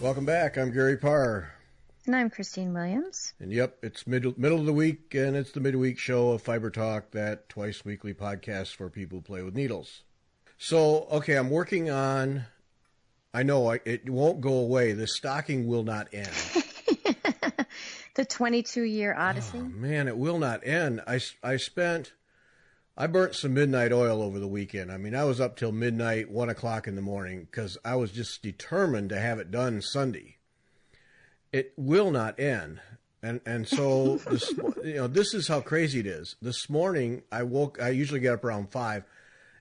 Welcome back. I'm Gary Parr. And I'm Christine Williams. And yep, it's middle of the week, and it's the Midweek show of Fiber Talk, that twice weekly podcast for people who play with needles. So, okay, I'm working on, I know it won't go away. The stocking will not end. The 22-year odyssey. Oh, man, it will not end. I burnt some midnight oil over the weekend. I mean, I was up till midnight, 1 o'clock in the morning, because I was just determined to have it done Sunday. It will not end. And so, this is how crazy it is. This morning, I usually get up around 5.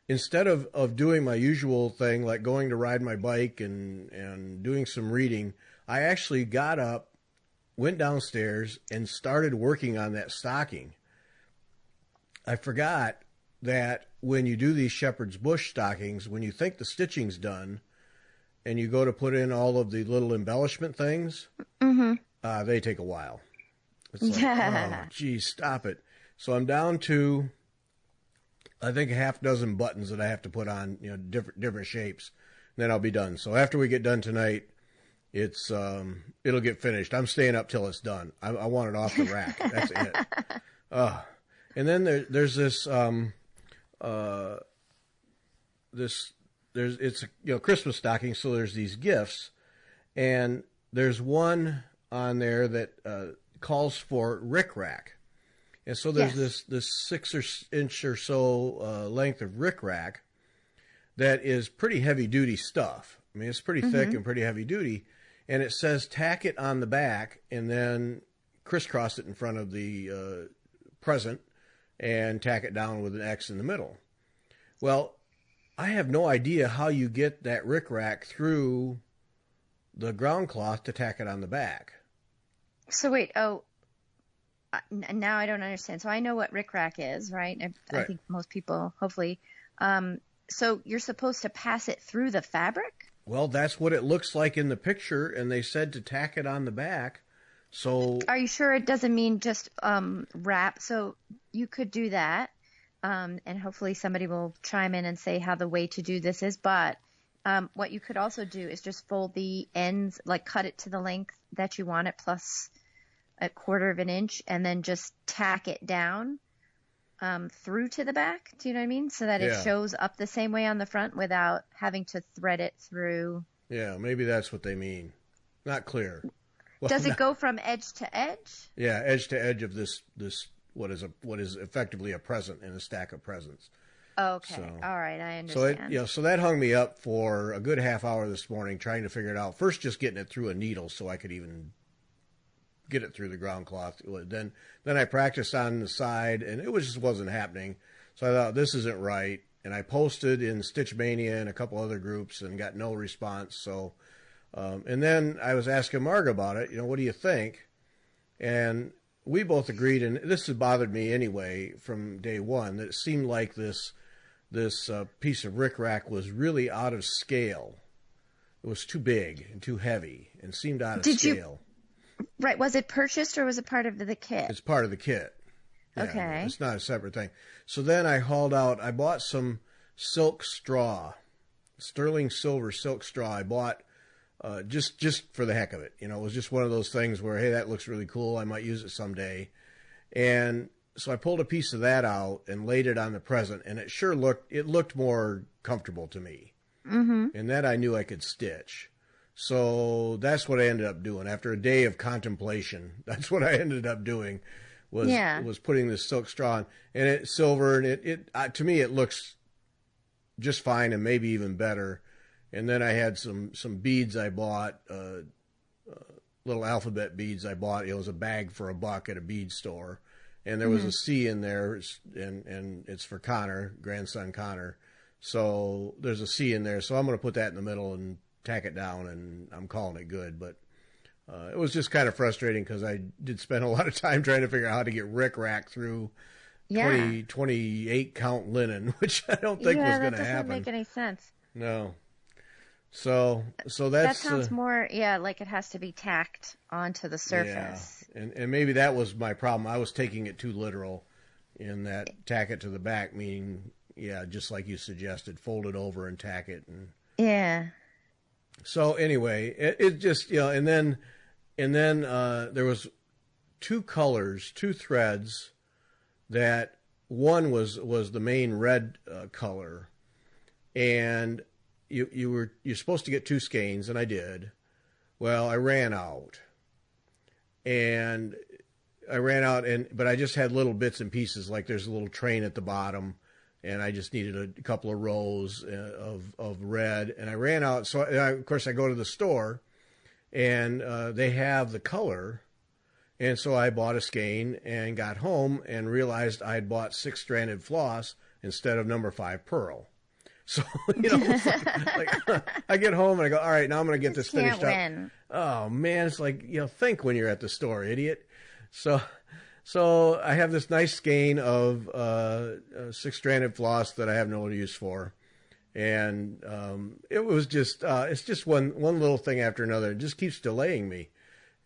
Instead of doing my usual thing, like going to ride my bike and doing some reading, I actually got up, went downstairs, and started working on that stocking. I forgot that when you do these shepherd's bush stockings, when you think the stitching's done and you go to put in all of the little embellishment things, they take a while. It's like, oh, geez, stop it. So I'm down to, I think, a half dozen buttons that I have to put on, different shapes, and then I'll be done. So after we get done tonight, it'll get finished. I'm staying up till it's done. I want it off the rack. That's it. And then there's this it's a Christmas stocking, so there's these gifts, and there's one on there that calls for Rickrack, and so there's this 6-inch or so length of Rickrack that is pretty heavy duty stuff. I mean, it's pretty thick and pretty heavy duty, and it says tack it on the back and then crisscross it in front of the present and tack it down with an X in the middle. Well, I have no idea how you get that rickrack through the ground cloth to tack it on the back. So wait, now I don't understand. So I know what rickrack is, right? I think most people, hopefully. So you're supposed to pass it through the fabric? Well, that's what it looks like in the picture, and they said to tack it on the back. So are you sure it doesn't mean just wrap? So you could do that, and hopefully somebody will chime in and say how the way to do this is. But what you could also do is just fold the ends, like cut it to the length that you want it, plus a 1/4 of an inch, and then just tack it down through to the back. Do you know what I mean? So that it shows up the same way on the front without having to thread it through. Yeah, maybe that's what they mean. Not clear. Well, does it go from edge to edge? Yeah, edge to edge of this what is effectively a present in a stack of presents. Okay. So, all right, I understand. So that hung me up for a good half hour this morning trying to figure it out. First, just getting it through a needle so I could even get it through the ground cloth. Then I practiced on the side, and it just wasn't happening. So I thought, this isn't right. And I posted in Stitch Mania and a couple other groups and got no response. So, and then I was asking Marg about it. What do you think? And we both agreed, and this has bothered me anyway from day one, that it seemed like this piece of rickrack was really out of scale. It was too big and too heavy and seemed out of scale. Right. Was it purchased or was it part of the kit? It's part of the kit. Yeah, okay. It's not a separate thing. So then I bought some silk straw, sterling silver silk straw. I bought just for the heck of it. It was just one of those things where, hey, that looks really cool. I might use it someday. And so I pulled a piece of that out and laid it on the present, and it looked more comfortable to me. Mm-hmm. And that I knew I could stitch. So that's what I ended up doing. After a day of contemplation, that's what I ended up doing was putting this silk straw on. And it's silver, and it to me it looks just fine and maybe even better. And then I had some beads I bought, little alphabet beads I bought. It was a bag for $1 at a bead store. And there was a C in there, and it's for Connor, grandson Connor. So there's a C in there. So I'm going to put that in the middle and tack it down, and I'm calling it good. But it was just kind of frustrating because I did spend a lot of time trying to figure out how to get rickrack through 28 count linen, which I don't think was going to happen. That doesn't make any sense. No. So that's... That sounds more, like it has to be tacked onto the surface. Yeah, and maybe that was my problem. I was taking it too literal in that tack it to the back, meaning, just like you suggested, fold it over and tack it. And So anyway, it just, and then there was two colors, two threads that one was the main red color, and you're supposed to get two skeins, and I did. Well, I ran out, but I just had little bits and pieces. Like there's a little train at the bottom, and I just needed a couple of rows of red, and I ran out. So of course I go to the store, and they have the color. And so I bought a skein and got home and realized I'd bought 6-stranded floss instead of number 5 pearl. So, it's like I get home and I go, all right, now I'm going to get this finished up. Oh man, it's like, think when you're at the store, idiot. So I have this nice skein of 6-stranded floss that I have no use for. And it was just, it's just one little thing after another. It just keeps delaying me.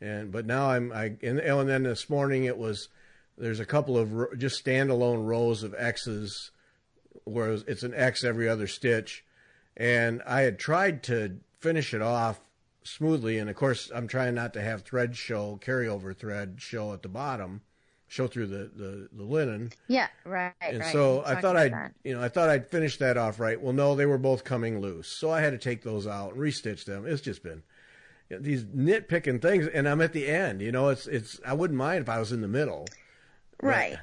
But now and then this morning there's a couple of just standalone rows of X's where it's an X every other stitch. And I had tried to finish it off smoothly. And of course I'm trying not to have carryover thread show at the bottom, show through the linen. Yeah. Right. And so I thought I'd finish that off right. Well, no, they were both coming loose. So I had to take those out and restitch them. It's just been these nitpicking things, and I'm at the end. It's I wouldn't mind if I was in the middle. Right.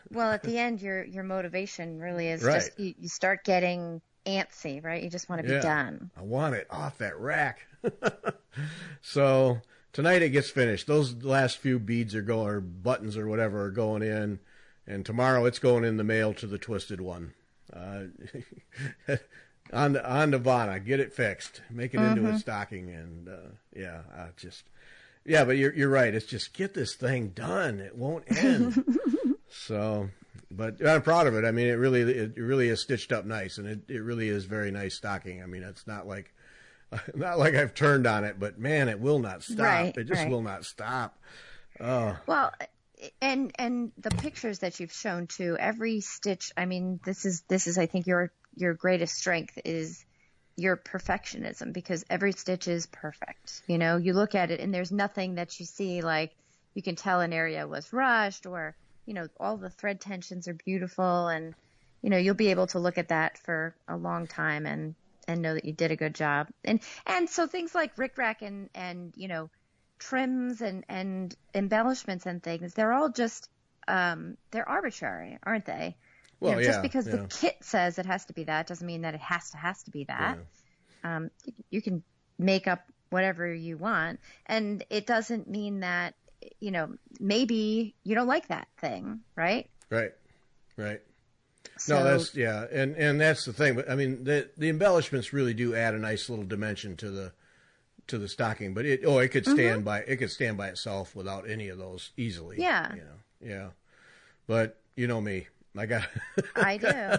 Well, at the end, your motivation really is just you start getting antsy, right? You just want to be done. I want it off that rack. So tonight it gets finished. Those last few beads or buttons or whatever are going in, and tomorrow it's going in the mail to the twisted one. On to Vanna, get it fixed, make it into a stocking, and but you're right. It's just get this thing done. It won't end. So, but I'm proud of it. I mean, it really is stitched up nice, and it really is very nice stocking. I mean, it's not like I've turned on it, but man, it will not stop. Right, it just will not stop. Well, and the pictures that you've shown too, every stitch. I mean, this is I think your greatest strength is your perfectionism, because every stitch is perfect. You look at it and there's nothing that you see, like you can tell an area was rushed, or, all the thread tensions are beautiful, and, you'll be able to look at that for a long time and know that you did a good job. And so things like Rickrack and trims and embellishments and things, they're all just, they're arbitrary, aren't they? Well, just because the kit says it has to be that doesn't mean that it has to be that. Yeah. You can make up whatever you want, and it doesn't mean that, maybe you don't like that thing, right? Right. So, no, that's and that's the thing. But I mean, the embellishments really do add a nice little dimension to the stocking. But it could stand by itself without any of those easily. Yeah. Yeah. But me. I do.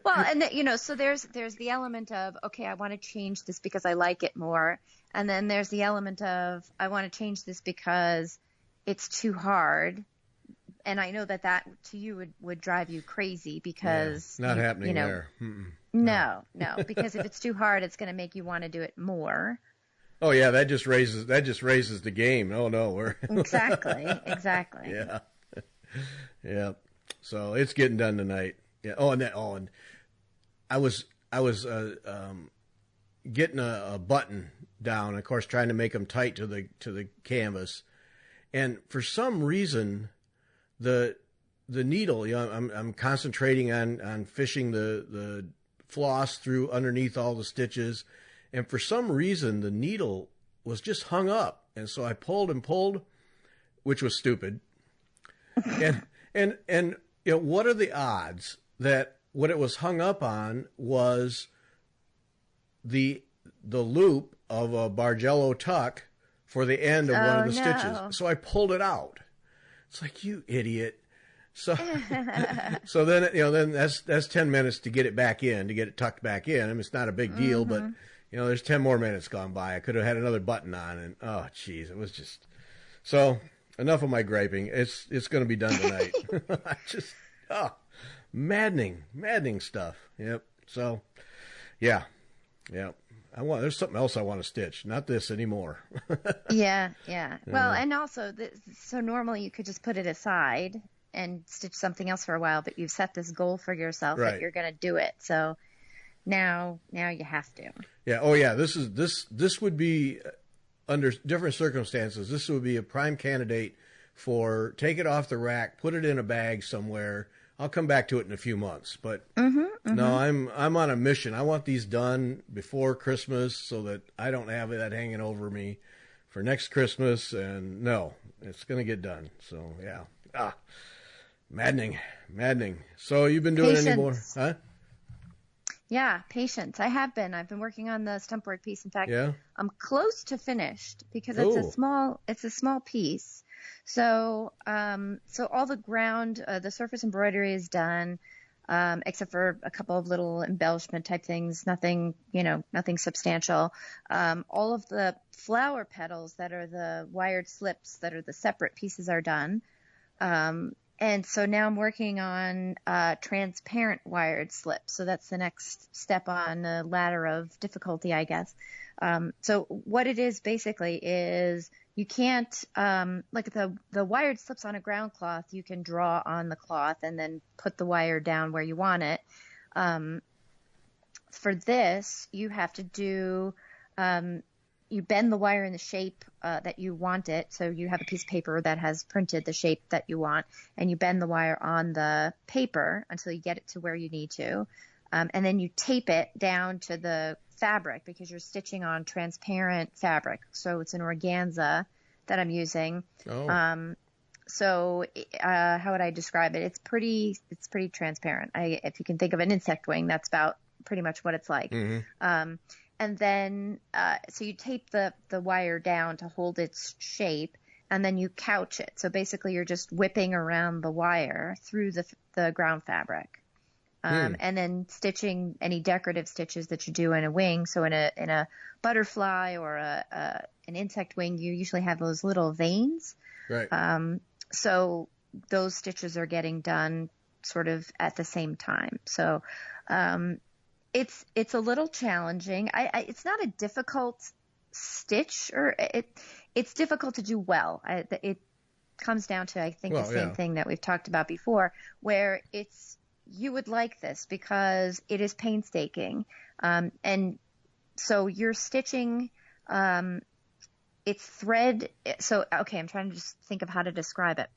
Well, and so there's the element of, okay, I want to change this because I like it more. And then there's the element of, I want to change this because it's too hard. And I know that to you would drive you crazy, because not happening there. No, because if it's too hard, it's going to make you want to do it more. Oh yeah. That just raises the game. Oh no, exactly. Yeah. Yeah. So it's getting done tonight. Yeah. And I was getting a button down, of course, trying to make them tight to the canvas, and for some reason, the needle, I'm concentrating on fishing the floss through underneath all the stitches, and for some reason the needle was just hung up, and so I pulled and pulled, which was stupid, and what are the odds that what it was hung up on was the loop of a Bargello tuck for the end of one of the stitches. So I pulled it out. It's like, you idiot. So then, then that's 10 minutes to get it back in, to get it tucked back in. I mean, it's not a big deal, but there's 10 more minutes gone by. I could have had another button on, and oh geez, it was just so. Enough of my griping. It's going to be done tonight. Maddening stuff. Yep. So, yeah. Yeah. There's something else I want to stitch. Not this anymore. Yeah, yeah. Well, and also, so normally you could just put it aside and stitch something else for a while, but you've set this goal for yourself Right. that you're going to do it. So now you have to. Yeah. Oh, yeah. This would be under different circumstances. This would be a prime candidate for take it off the rack, put it in a bag somewhere. I'll come back to it in a few months, but no, I'm on a mission. I want these done before Christmas so that I don't have that hanging over me for next Christmas. And no, it's going to get done. So yeah, maddening. So you've been doing any more, huh? Yeah, patience. I've been working on the stump work piece. In fact, Yeah. I'm close to finished because Cool. it's a small piece. So, so all the ground, the surface embroidery is done, except for a couple of little embellishment type things, nothing substantial. All of the flower petals that are the wired slips that are the separate pieces are done. And so now I'm working on transparent wired slips. So that's the next step on the ladder of difficulty, I guess. So what it is basically is you can't, like the wired slips on a ground cloth, you can draw on the cloth and then put the wire down where you want it. For this, you have to do, you bend the wire in the shape that you want it. So you have a piece of paper that has printed the shape that you want, and you bend the wire on the paper until you get it to where you need to. And then you tape it down to the fabric because you're stitching on transparent fabric. So it's an organza that I'm using. Oh. So how would I describe it? It's pretty transparent. If you can think of an insect wing, that's about pretty much what it's like. Mm-hmm. And then, so you tape the wire down to hold its shape, and then you couch it. So basically you're just whipping around the wire through the ground fabric. And then stitching any decorative stitches that you do in a wing. So in a butterfly or an insect wing, you usually have those little veins. Right. So those stitches are getting done sort of at the same time. So, it's a little challenging. It's not a difficult stitch, or it's difficult to do well. It comes down to, I think, the same thing that we've talked about before, where you would like this because it is painstaking. And so you're stitching, it's thread. So, okay, I'm trying to just think of how to describe it.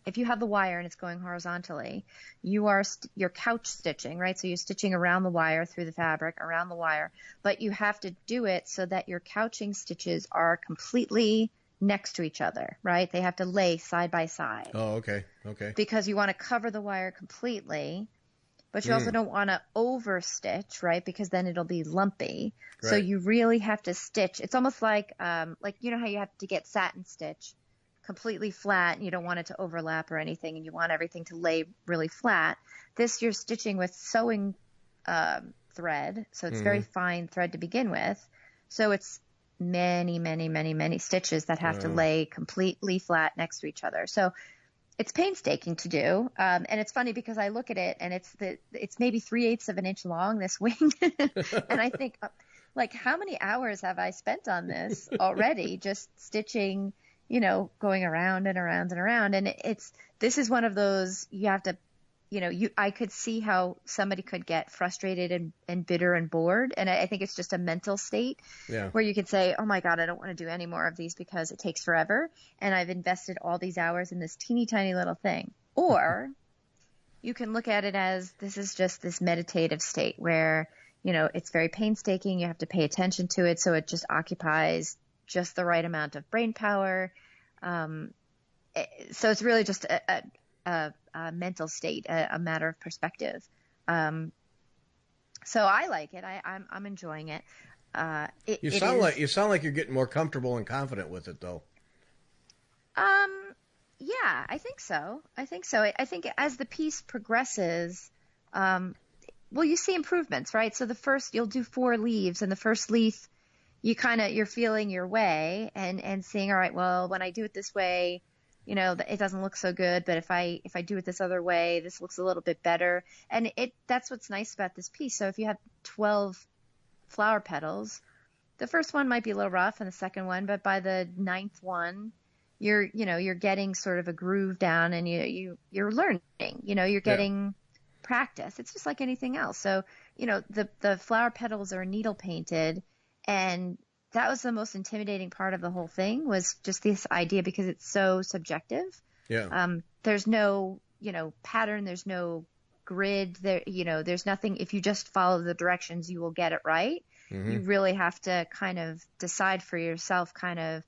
If you have the wire and it's going horizontally, you're couch stitching, right? So you're stitching around the wire through the fabric, around the wire, but you have to do it so that your couching stitches are completely next to each other, right? They have to lay side by side. Oh, okay. Because you want to cover the wire completely, but you also don't want to overstitch, right? Because then it'll be lumpy. Right. So you really have to stitch. It's almost like you know how you have to get satin stitch completely flat, and you don't want it to overlap or anything, and you want everything to lay really flat. This you're stitching with sewing thread, so it's very fine thread to begin with. So it's many stitches that have to lay completely flat next to each other. So it's painstaking to do, and it's funny because I look at it and it's maybe 3/8 of an inch long, this wing, and I think, like, how many hours have I spent on this already, just stitching? You know, going around and around and around. And this is one of those, you have to, I could see how somebody could get frustrated and bitter and bored. And I think it's just a mental state where you could say, oh my God, I don't want to do any more of these because it takes forever. And I've invested all these hours in this teeny tiny little thing. Or you can look at it as this is just this meditative state where, it's very painstaking. You have to pay attention to it. So it just occupies just the right amount of brain power. So it's really just a mental state, a matter of perspective. So I like it. I'm enjoying it. You sound like you're getting more comfortable and confident with it, though. Yeah, I think so. I think as the piece progresses, you see improvements, right? So you'll do 4 leaves, and the first leaf, you're feeling your way and seeing, all right, well, when I do it this way, it doesn't look so good, but if I do it this other way, this looks a little bit better. And that's what's nice about this piece. So if you have 12 flower petals. The first one might be a little rough and the second one, but by the ninth one, you're getting sort of a groove down and you're learning, you're getting practice. It's just like anything else. So, the flower petals are needle painted, and that was the most intimidating part of the whole thing, was just this idea, because it's so subjective. Yeah. There's no, pattern. There's no grid there. There's nothing. If you just follow the directions, you will get it right. Mm-hmm. You really have to kind of decide for yourself kind of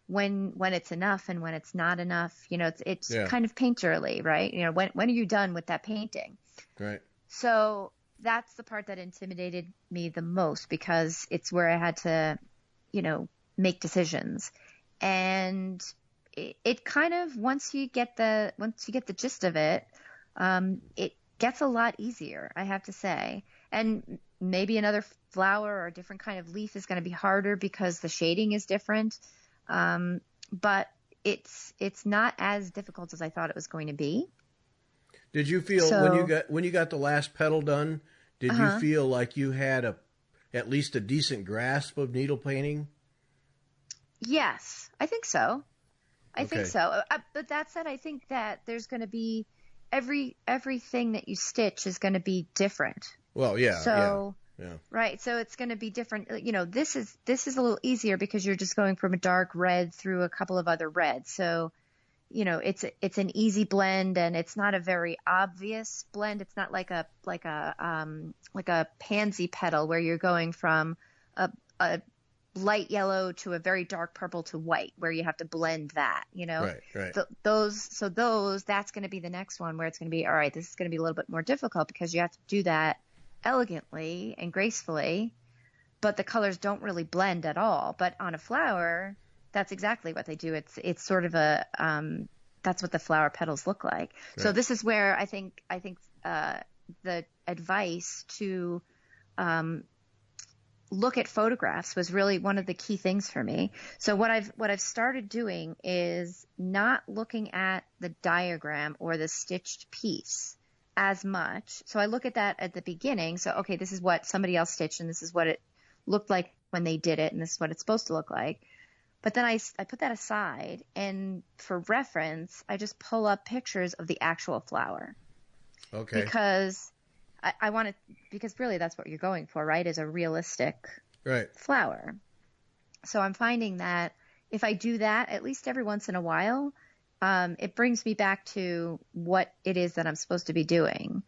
when it's enough and when it's not enough. It's kind of painterly, right? When are you done with that painting? Right. So that's the part that intimidated me the most, because it's where I had to, make decisions. And it kind of, once you get the gist of it, it gets a lot easier, I have to say. And maybe another flower or a different kind of leaf is going to be harder because the shading is different. But it's not as difficult as I thought it was going to be. Did you feel when you got the last petal done, did you feel like you had at least a decent grasp of needle painting? Yes, I think so. I think so. But that said, I think that there's going to be everything that you stitch is going to be different. Well, yeah. So, yeah. Right. So it's going to be different. This is a little easier because you're just going from a dark red through a couple of other reds. So, it's an easy blend, and it's not a very obvious blend. It's not like a pansy petal where you're going from a light yellow to a very dark purple to white, where you have to blend that, Right. That's going to be the next one, where it's going to be, all right, this is going to be a little bit more difficult because you have to do that elegantly and gracefully, but the colors don't really blend at all. But on a flower, that's exactly what they do. It's sort of that's what the flower petals look like. Right. So this is where I think the advice to look at photographs was really one of the key things for me. So what I've started doing is not looking at the diagram or the stitched piece as much. So I look at that at the beginning. So, okay, this is what somebody else stitched, and this is what it looked like when they did it, and this is what it's supposed to look like. But then I put that aside, and for reference, I just pull up pictures of the actual flower. Okay. Because I want to, because really that's what you're going for, right? Is a realistic flower. So I'm finding that if I do that at least every once in a while, it brings me back to what it is that I'm supposed to be doing.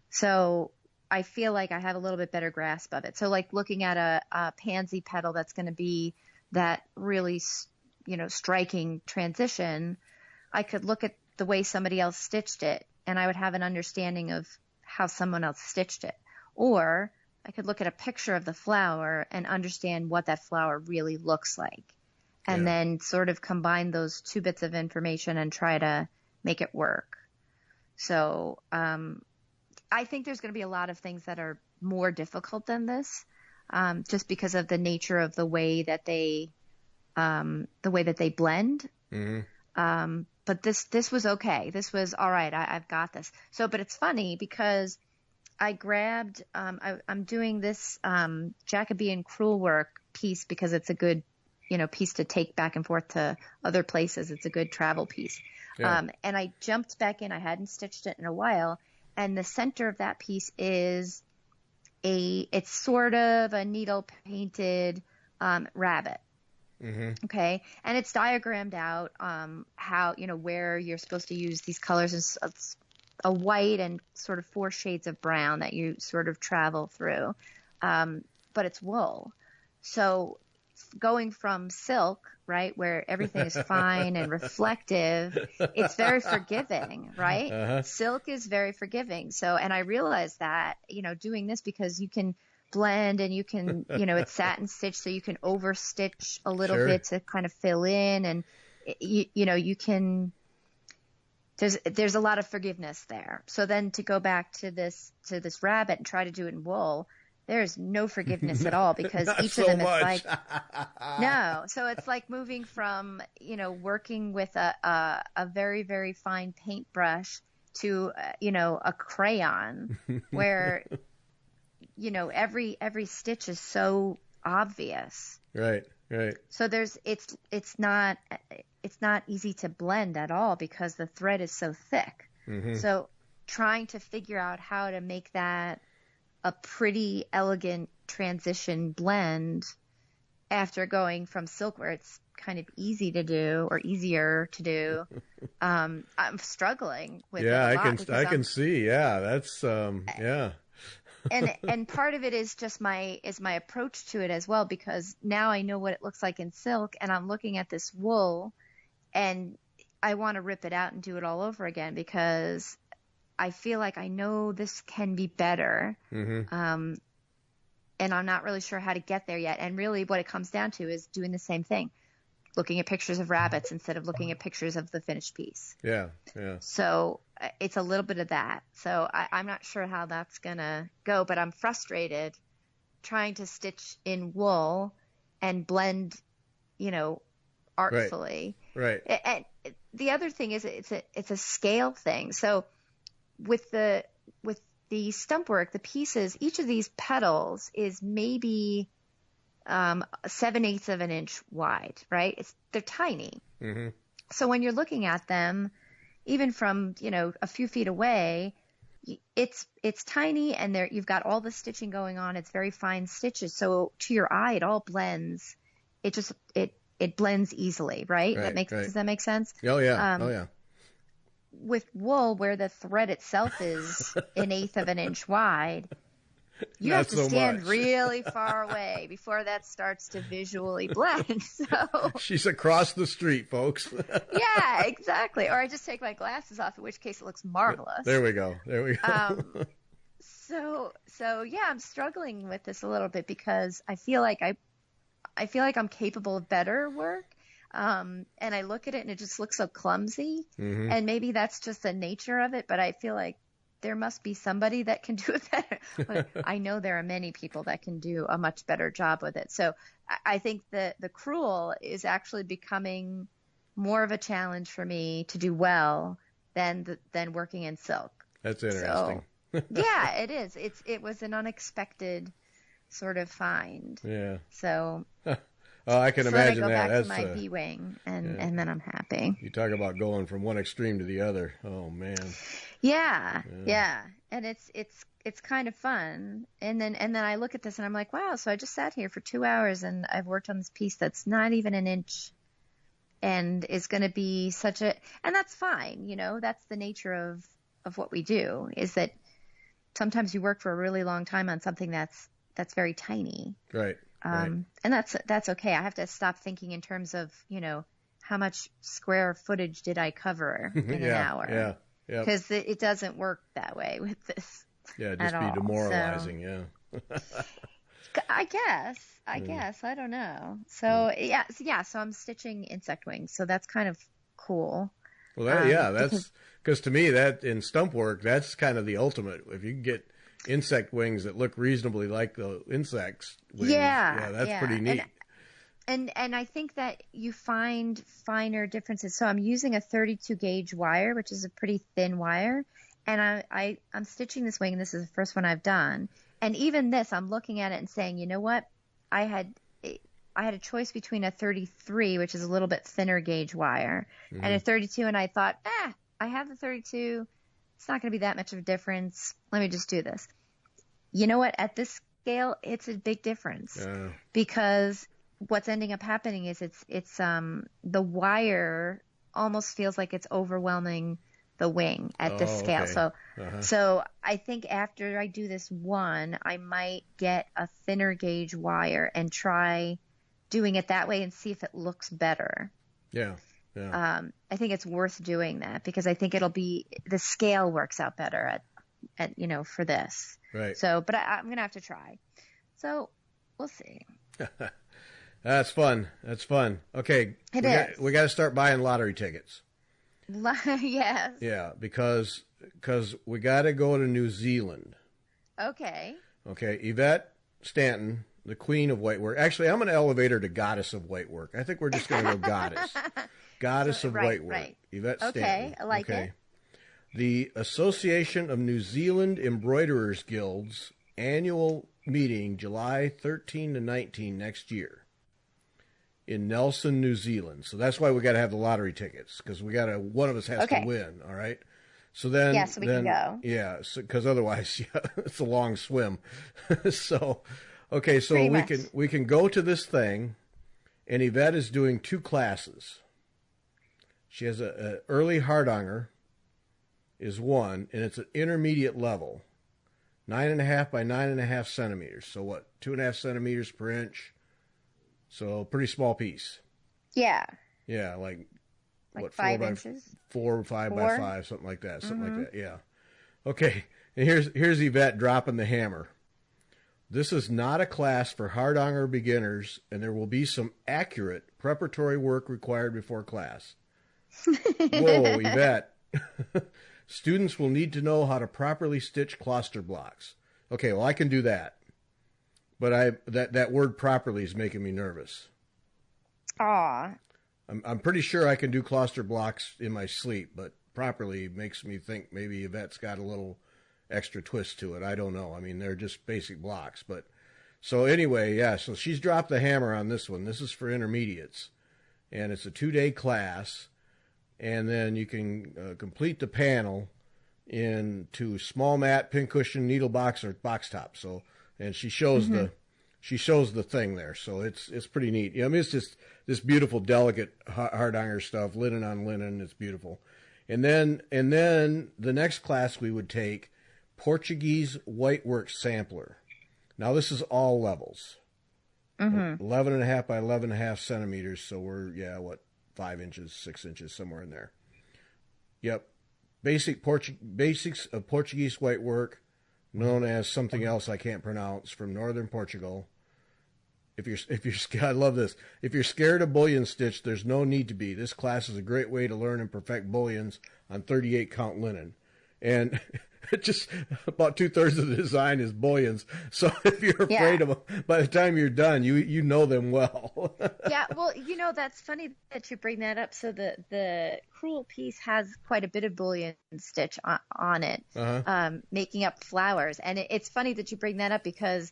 So I feel like I have a little bit better grasp of it. So like looking at a pansy petal that's going to be that really, striking transition, I could look at the way somebody else stitched it, and I would have an understanding of how someone else stitched it. Or I could look at a picture of the flower and understand what that flower really looks like, and then sort of combine those two bits of information and try to make it work. So I think there's going to be a lot of things that are more difficult than this. Just because of the nature of the way that they blend. Mm-hmm. But this was okay. This was all right. I've got this. So, but it's funny because I grabbed, I'm doing this Jacobean crewel work piece because it's a good, piece to take back and forth to other places. It's a good travel piece. Yeah. And I jumped back in. I hadn't stitched it in a while. And the center of that piece is it's sort of a needle painted rabbit. Mm-hmm. Okay. And it's diagrammed out how, where you're supposed to use these colors. It's a white and sort of 4 shades of brown that you sort of travel through. But it's wool. So going from silk, right, where everything is fine and reflective, it's very forgiving, right? Uh-huh. Silk is very forgiving. So, and I realized that, doing this because you can blend and you can, it's satin stitch, so you can overstitch a little bit to kind of fill in, and you can, there's a lot of forgiveness there. So then to go back to this rabbit and try to do it in wool, there's no forgiveness at all, because each of them is like, no. So it's like moving from, working with a very, very fine paintbrush to, a crayon where, every stitch is so obvious. Right. So it's not easy to blend at all because the thread is so thick. Mm-hmm. So trying to figure out how to make that a pretty elegant transition blend after going from silk where it's kind of easy to do or easier to do, I'm struggling with it a lot. I can see. Yeah, that's yeah. and part of it is just my approach to it as well, because now I know what it looks like in silk, and I'm looking at this wool, and I want to rip it out and do it all over again because I feel like I know this can be better. Mm-hmm. And I'm not really sure how to get there yet. And really what it comes down to is doing the same thing, looking at pictures of rabbits instead of looking at pictures of the finished piece. Yeah. So it's a little bit of that. So I'm not sure how that's going to go, but I'm frustrated trying to stitch in wool and blend, artfully. Right. And the other thing is it's a scale thing. So with the stump work, the pieces, each of these petals is maybe 7/8 of an inch wide, right? They're tiny. Mm-hmm. So when you're looking at them, even from, a few feet away, it's tiny, and you've got all the stitching going on. It's very fine stitches. So to your eye, it all blends. It blends easily, right? Does that make sense? Oh yeah. With wool, where the thread itself is 1/8 of an inch wide, you have to stand really far away before that starts to visually blend. So she's across the street, folks. Yeah, exactly. Or I just take my glasses off, in which case it looks marvelous. There we go. So yeah, I'm struggling with this a little bit because I feel like I'm capable of better work. And I look at it and it just looks so clumsy. Mm-hmm. And maybe that's just the nature of it, but I feel like there must be somebody that can do it better. But I know there are many people that can do a much better job with it. So I think the crewel is actually becoming more of a challenge for me to do well than working in silk. That's interesting. So, yeah, it is. It was an unexpected sort of find. Yeah. So I can imagine then I go that. back to my B wing, and then I'm happy. You talk about going from one extreme to the other. Oh man. Yeah. And it's kind of fun. And then I look at this and I'm like, wow. So I just sat here for 2 hours and I've worked on this piece that's not even an inch, and is going to be and that's fine. That's the nature of what we do, is that sometimes you work for a really long time on something that's very tiny. Right. And that's okay. I have to stop thinking in terms of, how much square footage did I cover in an hour? Yeah. Because it doesn't work that way with this. Yeah, just be demoralizing. So, yeah. I guess. I don't know. So so I'm stitching insect wings. So that's kind of cool. Well, that's because to me that in stump work, that's kind of the ultimate. If you can get insect wings that look reasonably like the insects wings, that's pretty neat. And I think that you find finer differences. So I'm using a 32 gauge wire, which is a pretty thin wire, and I'm stitching this wing, and this is the first one I've done. And even this, I'm looking at it and saying, you know what? I had a choice between a 33, which is a little bit thinner gauge wire, mm-hmm. and a 32, and I thought, I have the 32. It's not going to be that much of a difference. Let me just do this. You know what? At this scale, it's a big difference because what's ending up happening is it's the wire almost feels like it's overwhelming the wing at this scale. Okay. So I think after I do this one, I might get a thinner gauge wire and try doing it that way and see if it looks better. Yeah. I think it's worth doing that because I think the scale works out better at for this. Right. So, but I'm going to have to try. So we'll see. That's fun. Okay. We got to start buying lottery tickets. Yes. Yeah, because we got to go to New Zealand. Okay. Yvette Stanton, the queen of whitework. Actually, I'm going to elevate her to goddess of whitework. I think we're just going to go goddess. Goddess of whitework. Right. Yvette Stanton. Okay, I like it. The Association of New Zealand Embroiderers Guilds annual meeting July 13 to 19 next year in Nelson, New Zealand. So that's why we got to have the lottery tickets, because one of us has to win. All right. So then, so we can go. Yeah, because otherwise, it's a long swim. So, okay, so we can go to this thing, and Yvette is doing 2 classes. She has a early hardanger is one, and it's an intermediate level, 9.5 by 9.5 centimeters. So what, 2.5 centimeters per inch? So pretty small piece. Yeah. Yeah, like what, 5 inches? 4 or 5 by 5, something like that. Something like that. Yeah. Okay. And here's Yvette dropping the hammer. This is not a class for hardanger beginners, and there will be some accurate preparatory work required before class. Whoa, Yvette. Students will need to know how to properly stitch cluster blocks. Okay, well, I can do that. But that word properly is making me nervous. Aw. I'm pretty sure I can do cluster blocks in my sleep, but properly makes me think maybe Yvette's got a little extra twist to it. I don't know. I mean, they're just basic blocks. But so anyway, yeah, so she's dropped the hammer on this one. This is for intermediates. And it's a 2-day class. And then you can complete the panel into small mat, pincushion, needle box, or box top. So, and she shows the thing there. So it's pretty neat. I mean, it's just this beautiful, delicate hardanger stuff, linen on linen. It's beautiful. And then the next class we would take, Portuguese whitework sampler. Now this is all levels. 11.5 by 11.5 centimeters. So we're 5 inches, 6 inches, somewhere in there. Yep. Basics of Portuguese whitework, known as something else I can't pronounce, from northern Portugal. If you're I love this. If you're scared of bullion stitch, there's no need to be. This class is a great way to learn and perfect bullions on 38 count linen. And just about 2/3 of the design is bullions. So if you're afraid of them, by the time you're done, you know them well. Yeah, well, that's funny that you bring that up. So the crewel piece has quite a bit of bullion stitch on it, making up flowers. And it's funny that you bring that up, because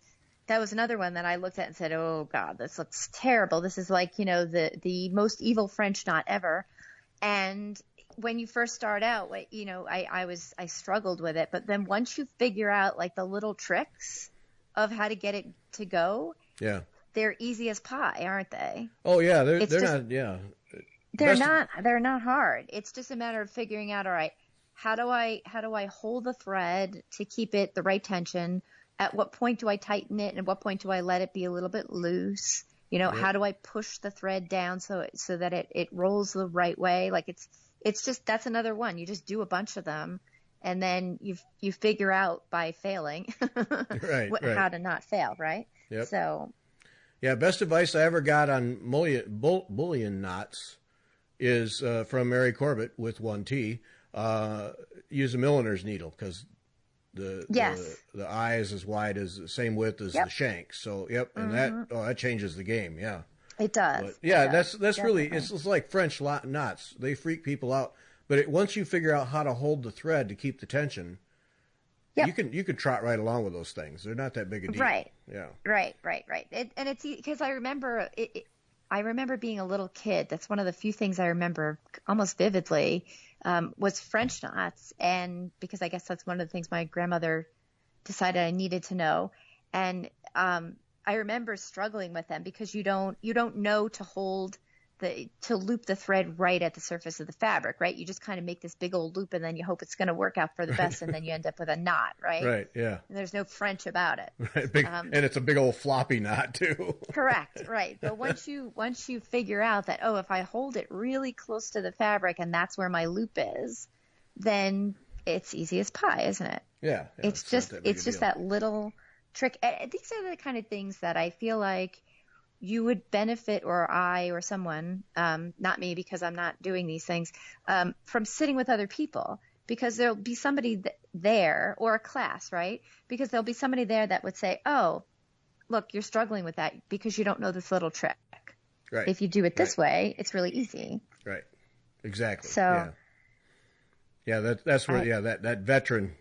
that was another one that I looked at and said, oh God, this looks terrible. This is like, the most evil French knot ever. And when you first start out, I struggled with it, but then once you figure out like the little tricks of how to get it to go, they're easy as pie, aren't they? Oh yeah, they're not hard. It's just a matter of figuring out, all right, how do I hold the thread to keep it the right tension? At what point do I tighten it, and at what point do I let it be a little bit loose? How do I push the thread down so that it rolls the right way? Like it's just, that's another one. You just do a bunch of them, and then you figure out by failing how to not fail, right? Yep. So, yeah, best advice I ever got on bullion knots is from Mary Corbett with 1T. Use a milliner's needle, because the eye is as wide as the same width as the shank. So and that changes the game. Yeah. It does. But, that's definitely. Really, it's like French knots. They freak people out. But once you figure out how to hold the thread to keep the tension, you can trot right along with those things. They're not that big a deal. Right. Yeah. Right. And it's because I remember I remember being a little kid. That's one of the few things I remember almost vividly, was French knots. And because I guess that's one of the things my grandmother decided I needed to know. And I remember struggling with them, because you don't know to loop the thread right at the surface of the fabric, right? You just kind of make this big old loop, and then you hope it's going to work out for the best, and then you end up with a knot, right? Right, yeah. And there's no French about it. Right, and it's a big old floppy knot too. Correct, right. But once you figure out that, if I hold it really close to the fabric and that's where my loop is, then it's easy as pie, isn't it? Yeah. It's just that little trick. These are the kind of things that I feel like you would benefit, or I, or someone, not me because I'm not doing these things, from sitting with other people, because there'll be somebody there, or a class, right? Because there'll be somebody there that would say, oh, look, you're struggling with that because you don't know this little trick. Right. If you do it this way, it's really easy. Right. Exactly. So, that's where, that veteran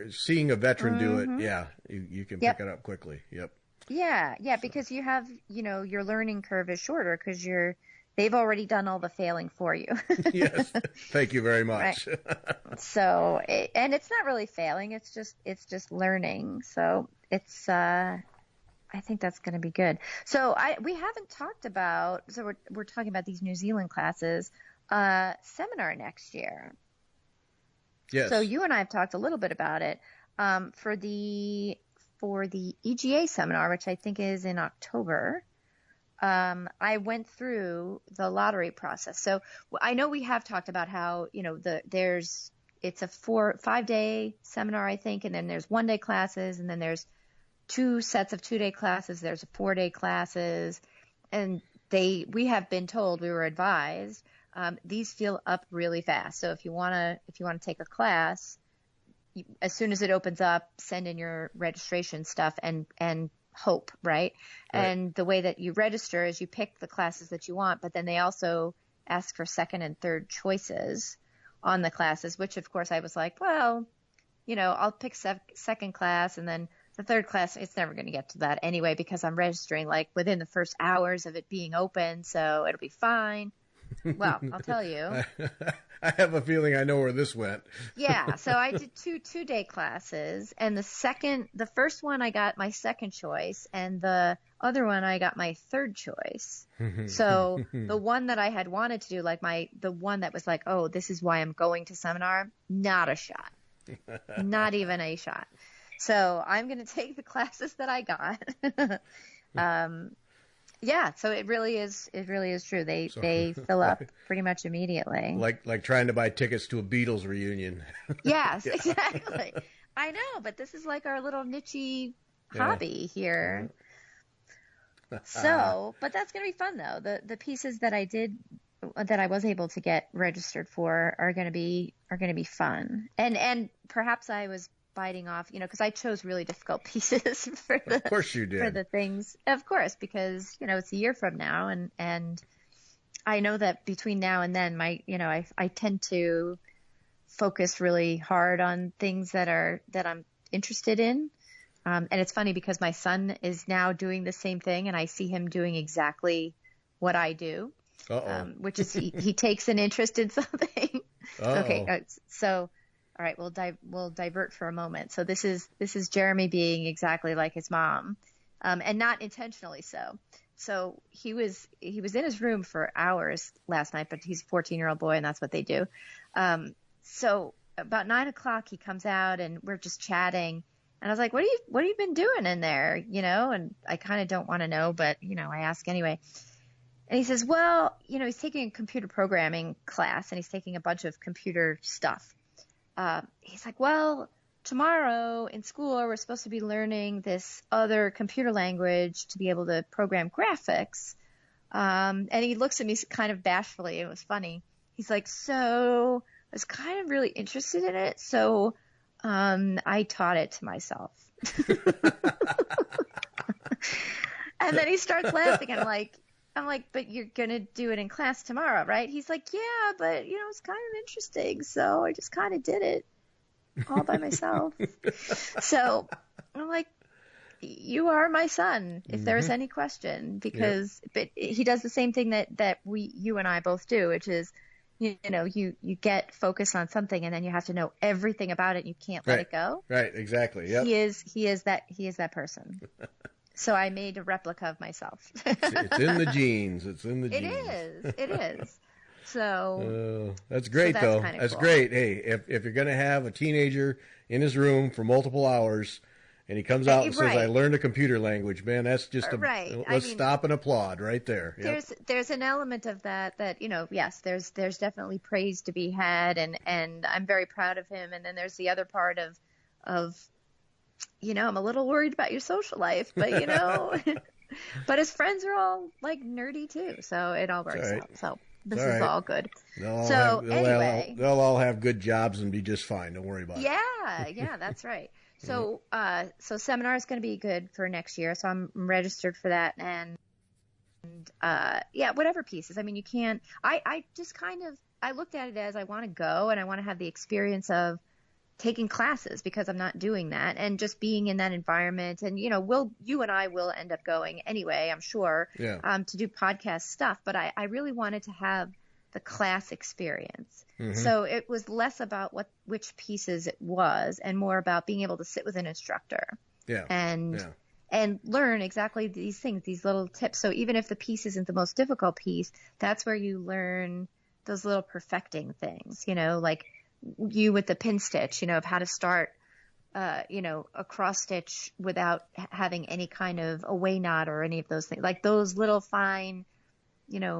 seeing a veteran do it, yeah, you can Yep. pick it up quickly. Yep. Yeah, because you have, your learning curve is shorter because they've already done all the failing for you. Yes. Thank you very Right. much. So, and it's not really failing. It's just learning. So I think that's going to be good. So we haven't talked about, so we're talking about these New Zealand classes, seminar next year. Yes. So you and I have talked a little bit about it, for the EGA seminar, which I think is in October. I went through the lottery process. So I know we have talked about how, it's a 5-day seminar, I think, and then there's 1-day classes, and then there's 2 sets of 2-day classes. There's 4-day classes, and we have been told, we were advised, these fill up really fast. So if you want to take a class, as soon as it opens up, send in your registration stuff and hope, right? And the way that you register is you pick the classes that you want, but then they also ask for second and third choices on the classes, which of course I was like, well, I'll pick second class, and then the third class, it's never going to get to that anyway, because I'm registering like within the first hours of it being open, so it'll be fine. Well, I'll tell you. I have a feeling I know where this went. Yeah, so I did 2-day classes, and the first one I got my second choice, and the other one I got my third choice. So the one that I had wanted to do, like the one that was like, oh, this is why I'm going to seminar, not a shot, not even a shot. So I'm going to take the classes that I got. Yeah, so it really is true. They fill up pretty much immediately. Like trying to buy tickets to a Beatles reunion. Yes, exactly. I know, but this is like our little niche hobby here. So, but that's going to be fun though. The pieces that I was able to get registered for are going to be fun. And perhaps I was biting off, because I chose really difficult pieces for Of course you did. for the things, of course, because it's a year from now, and I know that between now and then, I tend to focus really hard on things that I'm interested in, and it's funny because my son is now doing the same thing, and I see him doing exactly what I do, which is he takes an interest in something. Okay, so. All right, we'll divert for a moment. So this is Jeremy being exactly like his mom, and not intentionally so. So he was in his room for hours last night, but he's a 14-year-old boy, and that's what they do. So about 9:00 he comes out, and we're just chatting, and I was like, what have you been doing in there? And I kind of don't want to know, but I ask anyway. And he says, well, he's taking a computer programming class, and he's taking a bunch of computer stuff. He's like, well, tomorrow in school, we're supposed to be learning this other computer language to be able to program graphics. And he looks at me kind of bashfully. It was funny. He's like, so I was kind of really interested in it. So, I taught it to myself. And then he starts laughing. I'm like, but you're going to do it in class tomorrow, right? He's like, yeah, but, it's kind of interesting. So I just kind of did it all by myself. So I'm like, you are my son, if there's any question, because but he does the same thing that you and I both do, which is, you get focused on something, and then you have to know everything about it. You can't let it go. Right. Exactly. Yep. He is that person. So I made a replica of myself. It's in the genes. It is. So that's great, though. That's cool. Great. Hey, if you're going to have a teenager in his room for multiple hours, and he comes out and says, "I learned a computer language," man, that's just let's stop and applaud right there. Yep. There's an element of that yes, there's definitely praise to be had, and I'm very proud of him. And then there's the other part of I'm a little worried about your social life, but but his friends are all like nerdy too, so it all works out. So this is all good. They'll all have good jobs and be just fine. Don't worry about it. Yeah, that's right. So so seminar is going to be good for next year. So I'm registered for that, and whatever pieces. I mean, you can't. I just kind of I looked at it as I want to go, and I want to have the experience of taking classes because I'm not doing that, and just being in that environment. And, you and I will end up going anyway, I'm sure, Yeah. To do podcast stuff. But I really wanted to have the class experience. Mm-hmm. So it was less about which pieces it was and more about being able to sit with an instructor. Yeah. And learn exactly these things, these little tips. So even if the piece isn't the most difficult piece, that's where you learn those little perfecting things, like you with the pin stitch, of how to start, a cross stitch without having any kind of away knot or any of those things, like those little fine,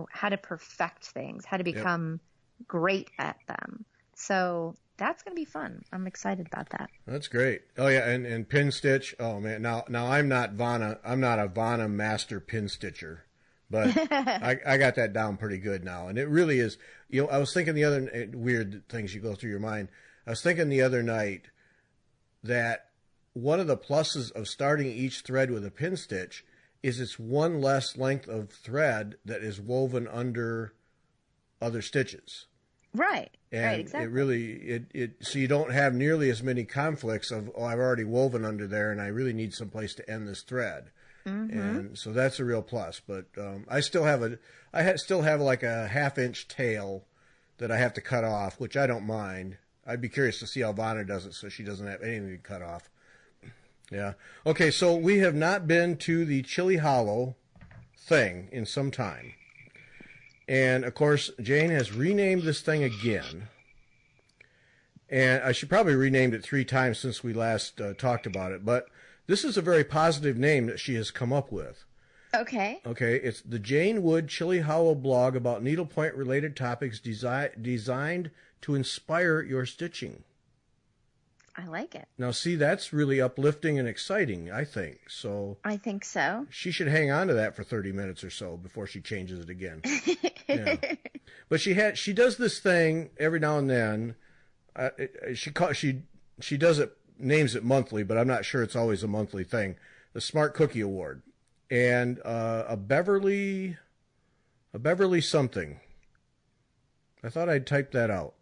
how to perfect things, how to become great at them. So that's going to be fun. I'm excited about that. That's great. Oh yeah, and pin stitch. Oh man, now I'm not a Vana master pin stitcher, but I got that down pretty good now. And it really is. I was thinking the other weird things you go through your mind. I was thinking the other night that one of the pluses of starting each thread with a pin stitch is it's one less length of thread that is woven under other stitches. Right. And right, exactly. it really, so you don't have nearly as many conflicts of, I've already woven under there and I really need some place to end this thread. Mm-hmm. And so that's a real plus. But I still have like a 1/2-inch tail that I have to cut off, which I don't mind. I'd be curious to see how Vanna does it so she doesn't have anything to cut off. Yeah. Okay, so we have not been to the Chili Hollow thing in some time. And, of course, Jane has renamed this thing again. And she probably renamed it 3 times since we last talked about it. But this is a very positive name that she has come up with. Okay. Okay, it's the Jane Wood Chili Hollow blog about needlepoint-related topics designed to inspire your stitching. I like it. Now, see, that's really uplifting and exciting, I think. So I think so. She should hang on to that for 30 minutes or so before she changes it again. Yeah. But she does this thing every now and then. She does it, names it monthly, but I'm not sure it's always a monthly thing. The Smart Cookie Award, and a Beverly something. I thought I'd typed that out,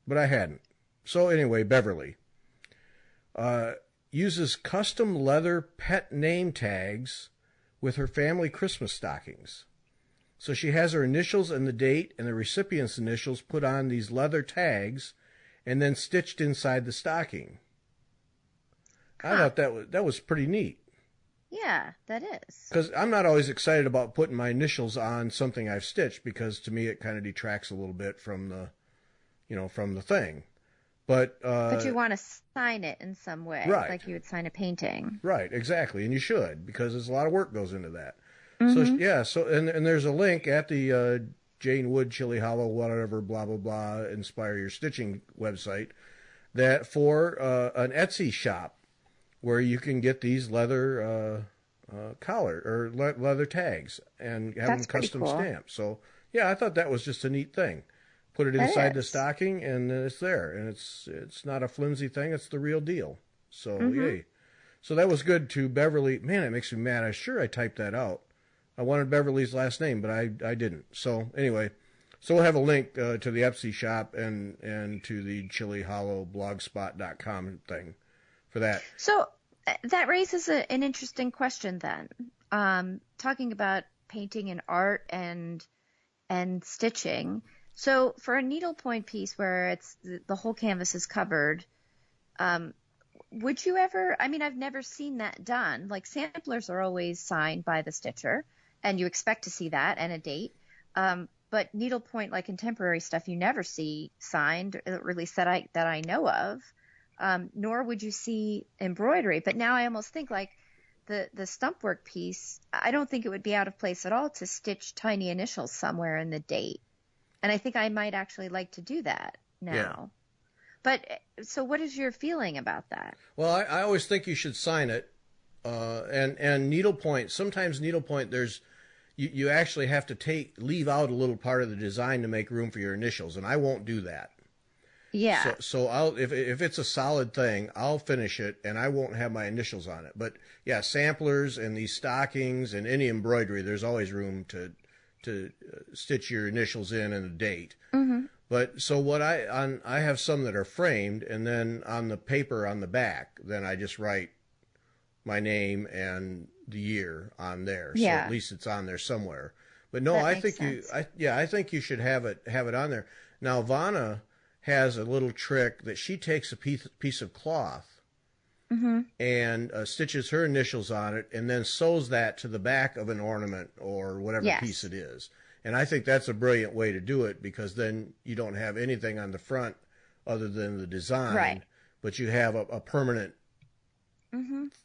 but I hadn't. So anyway, Beverly uses custom leather pet name tags with her family Christmas stockings. So she has her initials and the date and the recipient's initials put on these leather tags and then stitched inside the stocking. I thought that was pretty neat. Yeah, that is. Because I'm not always excited about putting my initials on something I've stitched, because to me it kind of detracts a little bit from the thing. But you want to sign it in some way, right, like you would sign a painting. Right, exactly, and you should, because there's a lot of work goes into that. Mm-hmm. So yeah, and there's a link at the Jane Wood Chili Hollow whatever blah blah blah Inspire Your Stitching website that for an Etsy shop where you can get these leather collar or leather tags and have them custom stamped. So yeah, I thought that was just a neat thing. Put it inside the stocking, and it's there. And it's not a flimsy thing. It's the real deal. So, yay. So that was good to Beverly. Man, it makes me mad. I typed that out. I wanted Beverly's last name, but I didn't. So, anyway. So we'll have a link to the Etsy shop and to the Chili Hollow blogspot.com thing for that. So that raises an interesting question then. Talking about painting and art and stitching. So for a needlepoint piece where it's the whole canvas is covered, would you ever, I've never seen that done. Like samplers are always signed by the stitcher, and you expect to see that and a date. But needlepoint, like contemporary stuff, you never see signed, or at least that I know of. Nor would you see embroidery. But now I almost think like the stump work piece, I don't think it would be out of place at all to stitch tiny initials somewhere in the date. And I think I might actually like to do that now. Yeah. But so what is your feeling about that? Well, I always think you should sign it. And needlepoint, sometimes needlepoint, you actually have to leave out a little part of the design to make room for your initials. And I won't do that. Yeah. So I'll, if it's a solid thing, I'll finish it and I won't have my initials on it. But yeah, samplers and these stockings and any embroidery, there's always room to stitch your initials in and a date. Mm-hmm. But so what I have some that are framed, and then on the paper on the back, then I just write my name and the year on there. So Yeah. at least it's on there somewhere. But no, That I makes think sense. I think you should have it on there. Now Vanna has a little trick that she takes a piece of cloth and stitches her initials on it, and then sews that to the back of an ornament or whatever Yes. piece it is. And I think that's a brilliant way to do it, because then you don't have anything on the front other than the design, Right. but you have a permanent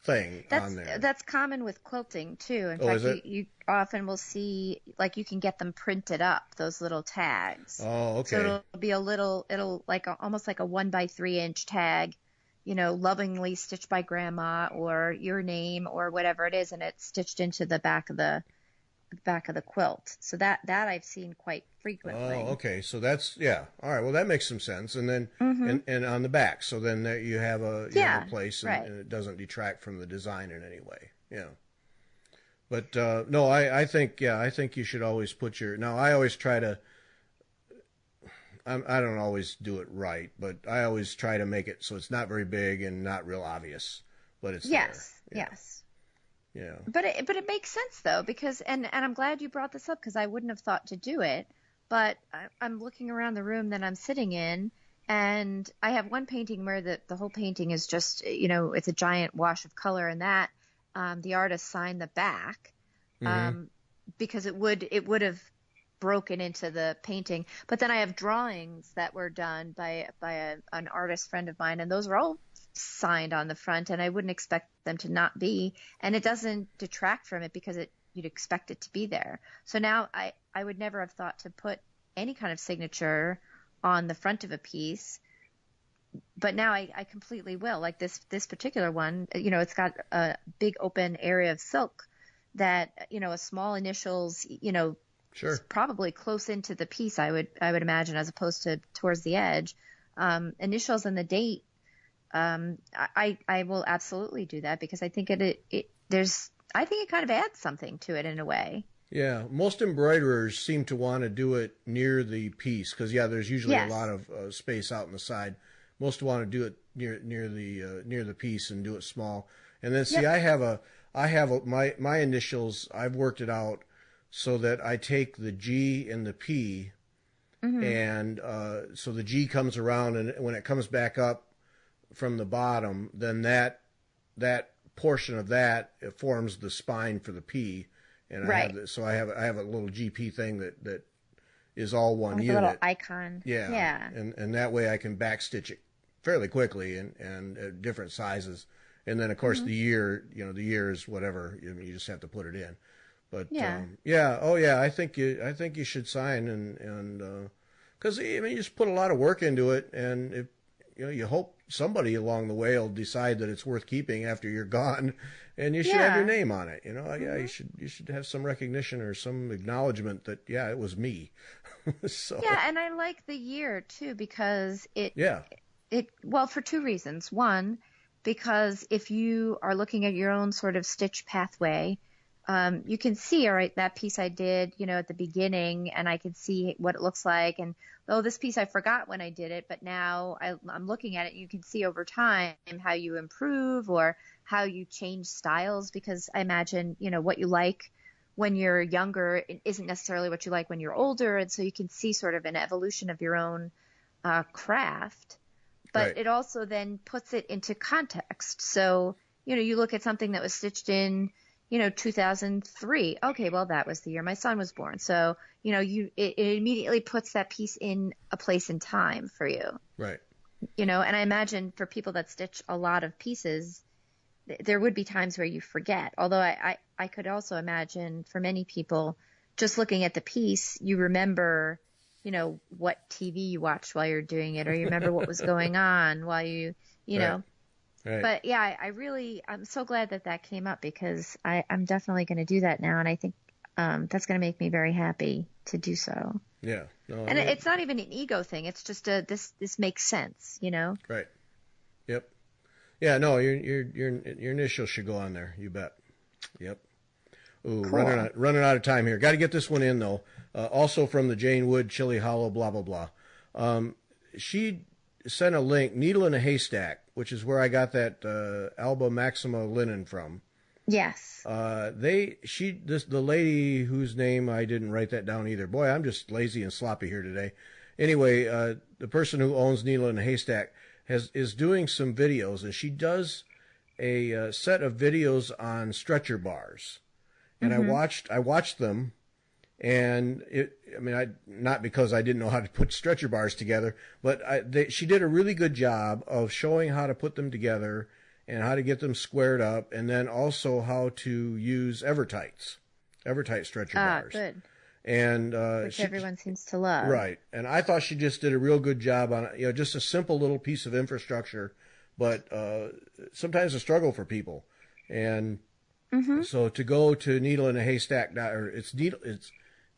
thing on there. That's common with quilting too. In Oh, is fact, it? you often will see, like, you can get them printed up, those little tags. Oh, okay. So it'll be it'll like almost like a 1 by 3 inch tag, lovingly stitched by grandma, or your name, or whatever it is, and it's stitched into the back of the quilt. So that I've seen quite frequently. Oh, okay. So that's, yeah. All right. Well, that makes some sense. And then, and on the back, so then there you have a place, and, right. and it doesn't detract from the design in any way. Yeah. But no, I think you should always put your. Now, I always try to. I don't always do it right, but I always try to make it so it's not very big and not real obvious, but it's Yes. there. Yeah. Yes. Yeah. But it makes sense though, because and I'm glad you brought this up, because I wouldn't have thought to do it. But I'm looking around the room that I'm sitting in, and I have one painting where the whole painting is just, it's a giant wash of color, and that the artist signed the back because it would have broken into the painting. But then I have drawings that were done by an artist friend of mine, and those are all signed on the front, and I wouldn't expect them to not be, and it doesn't detract from it, because you'd expect it to be there. So now I would never have thought to put any kind of signature on the front of a piece, but now I completely will. Like this particular one, it's got a big open area of silk that, a small initials, Sure. probably close into the piece, I would imagine, as opposed to towards the edge, initials and the date. I will absolutely do that, because I think it kind of adds something to it in a way. Yeah, most embroiderers seem to want to do it near the piece, because there's usually Yes. a lot of space out on the side. Most want to do it near the piece and do it small. And then see, Yep. I have my initials. I've worked it out so that I take the G and the P, and so the G comes around, and when it comes back up from the bottom, then that portion of that, it forms the spine for the P. And Right. I have a little GP thing that is all one Like a unit. little icon. Yeah. Yeah. And that way I can backstitch it fairly quickly and at different sizes. And then of course the year is whatever, you just have to put it in. But Yeah. I think you should sign, and because you just put a lot of work into it, and if you hope somebody along the way will decide that it's worth keeping after you're gone, and you should have your name on it. You should have some recognition or some acknowledgement that it was me. So Yeah, and I like the year too, because it for two reasons. One, because if you are looking at your own sort of stitch pathway, you can see, all right, that piece I did, at the beginning, and I can see what it looks like. And this piece I forgot when I did it, but now I'm looking at it. You can see over time how you improve or how you change styles, because I imagine, what you like when you're younger isn't necessarily what you like when you're older. And so you can see sort of an evolution of your own craft, but Right. it also then puts it into context. So, you look at something that was stitched in 2003. Okay, well, that was the year my son was born. So, it immediately puts that piece in a place in time for you. Right. And I imagine for people that stitch a lot of pieces, there would be times where you forget. Although I could also imagine for many people, just looking at the piece, you remember, what TV you watched while you're doing it, or you remember what was going on while you know. Right. But yeah, I'm so glad that came up, because I'm definitely going to do that now. And I think that's going to make me very happy to do so. Yeah. No, And it's not even an ego thing. It's just this makes sense, Right. Yep. Yeah. No, your initials should go on there. You bet. Yep. Ooh, Cool. running out of time here. Got to get this one in though. Also from the Jane Wood Chili Hollow, blah blah blah. She sent a link, Needle in a Haystack, which is where I got that Alba Maxima linen from. Yes. The lady whose name I didn't write that down either. Boy, I'm just lazy and sloppy here today. Anyway, the person who owns Needle in a Haystack is doing some videos, and she does a set of videos on stretcher bars. And I watched them, and not because I didn't know how to put stretcher bars together, but she did a really good job of showing how to put them together and how to get them squared up, and then also how to use Evertite stretcher bars. Good. And which everyone seems to love. Right. And I thought she just did a real good job on it. Just a simple little piece of infrastructure, but sometimes a struggle for people. And so to go to Needle in a Haystack, it's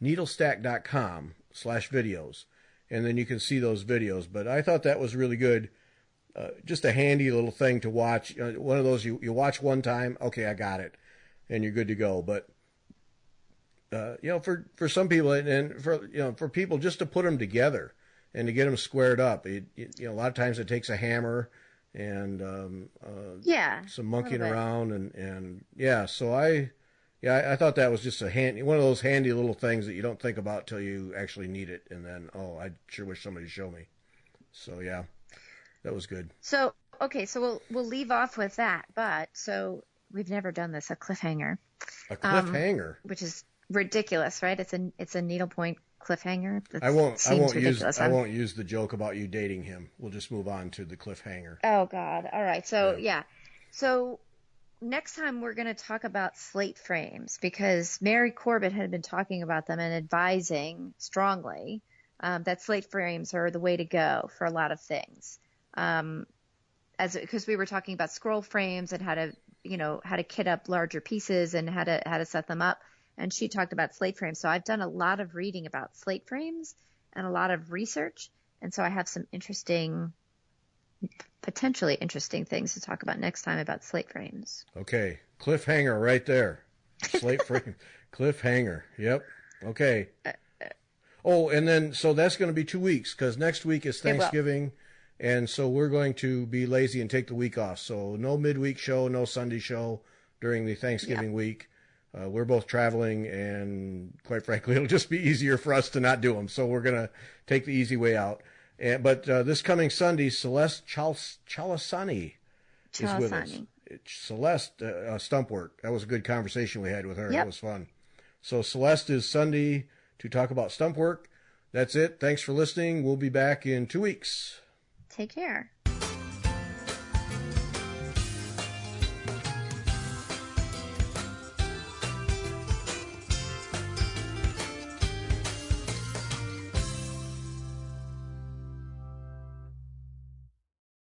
needlestack.com/videos, and then you can see those videos. But I thought that was really good. Just a handy little thing to watch. One of those you watch one time, okay, I got it, and you're good to go. But for some people and for people just to put them together and to get them squared up, a lot of times it takes a hammer and some monkeying around and so I thought that was just one of those handy little things that you don't think about till you actually need it, and then I sure wish somebody would show me. So yeah, that was good. So okay, so we'll leave off with that. But so we've never done this, a cliffhanger. A cliffhanger, which is ridiculous, right? It's a needlepoint cliffhanger. I won't use the joke about you dating him. We'll just move on to the cliffhanger. Oh God! All right. So yeah. So next time we're going to talk about slate frames, because Mary Corbett had been talking about them and advising strongly that slate frames are the way to go for a lot of things. Because we were talking about scroll frames and how to kit up larger pieces and how to set them up. And she talked about slate frames. So I've done a lot of reading about slate frames and a lot of research. And so I have some potentially interesting things to talk about next time about slate frames. Okay. Cliffhanger right there. Slate frame. Cliffhanger. Yep. Okay. And then, so that's going to be 2 weeks, because next week is Thanksgiving. And so we're going to be lazy and take the week off. So no midweek show, no Sunday show during the Thanksgiving week. We're both traveling, and quite frankly, it'll just be easier for us to not do them. So we're going to take the easy way out. But this coming Sunday, Celeste Chalasani is with us. Celeste, stump work. That was a good conversation we had with her. Yep. It was fun. So Celeste is Sunday to talk about stump work. That's it. Thanks for listening. We'll be back in 2 weeks. Take care.